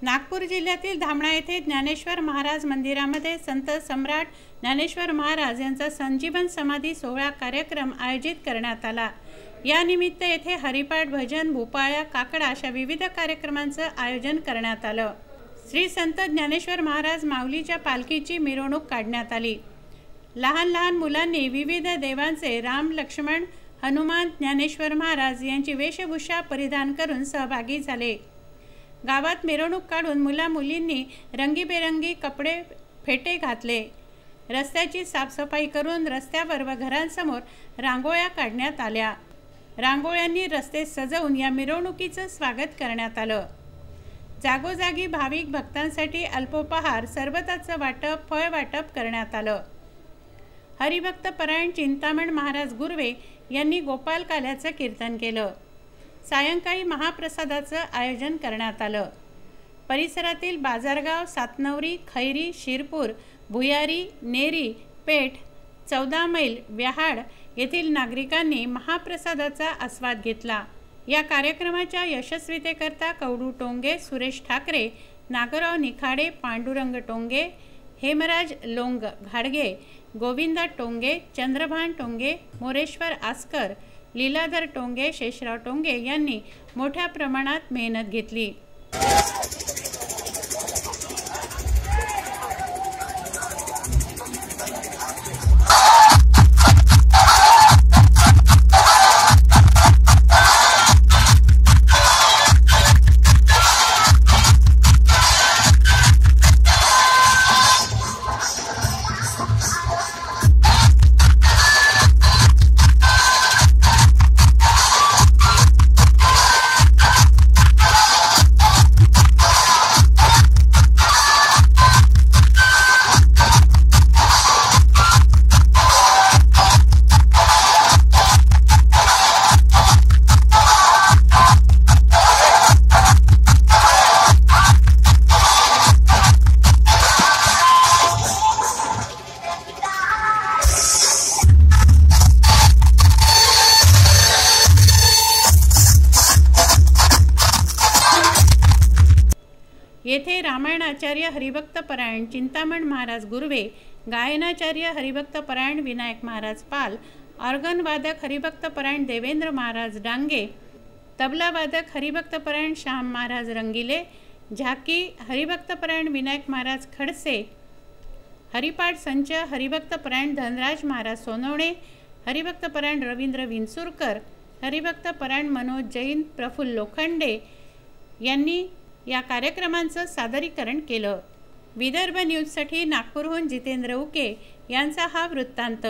नागपूर जिल्ह्यातील धामणा येथे ज्ञानेश्वर महाराज मंदिरामध्ये संत सम्राट ज्ञानेश्वर महाराज यांचा संजीवन समाधी सोहळा कार्यक्रम आयोजित करण्यात आला। या निमित्त येथे हरिपाठ, भजन, भोपाळ्या, काकडा अशा विविध कार्यक्रमांचं आयोजन करण्यात आलं। श्री संत ज्ञानेश्वर महाराज माऊलीच्या पालखीची मिरवणूक काढण्यात आली। लहान लहान मुलांनी विविध देवांचे राम, लक्ष्मण, हनुमान, ज्ञानेश्वर महाराज यांची वेशभूषा परिधान करून सहभागी झाले। गावात मिरवणूक काढून मुला मुलींनी रंगीबेरंगी कपडे फेटे घातले। रस्त्याची साफसफाई करून रस्त्यावर व घरांसमोर रांगोळ्या काढण्यात आल्या। रांगोळ्यांनी रस्ते सजवून या मिरवणुकीचं स्वागत करण्यात आलं। जागोजागी भाविक भक्तांसाठी अल्पोपहार, सरबताचं वाटप, फळ वाटप करण्यात आलं। हरिभक्त परायण चिंतामण महाराज गुरवे यांनी गोपाल काल्याचं कीर्तन केलं। सायंकाळी महाप्रसादाचं आयोजन करण्यात आलं। परिसरातील बाजारगाव, सातनवरी, खैरी, शिरपूर, भुयारी, नेरी, पेठ, 14 मैल, व्याहाड येथील नागरिकांनी महाप्रसादाचा आस्वाद घेतला। या कार्यक्रमाच्या यशस्वीतेकरता कवडू टोंगे, सुरेश ठाकरे, नागराव निखाडे, पांडुरंग टोंगे, हेमराज लोंग घाडगे, गोविंदा टोंगे, चंद्रभान टोंगे, मोरेश्वर आस्कर, लीलाधर टोंगे, शेषराव टोंगे यांनी मोठ्या प्रमाणात मेहनत घेतली। येथे रामायणाचार्य हरिभक्त परायण चिंतामण महाराज गुरवे, गायनाचार्य हरिभक्त परायण विनायक महाराज पाल, ऑर्गन वादक हरिभक्त परायण देवेंद्र महाराज डांगे, तबला वादक हरिभक्त परायण श्याम महाराज रंगिले, झाकी हरिभक्त परायण विनायक महाराज खडसे, हरिपाठ संच हरिभक्त परायण धनराज महाराज सोनवणे, हरिभक्त परायण रवींद्र विंचुरकर, हरिभक्त परायण मनोज जैन, प्रफुल्ल लोखंडे यांनी या कार्यक्रमांचं सादरीकरण केलं। विदर्भ न्यूजसाठी नागपूरहून जितेंद्र उके यांचा हा वृत्तांत।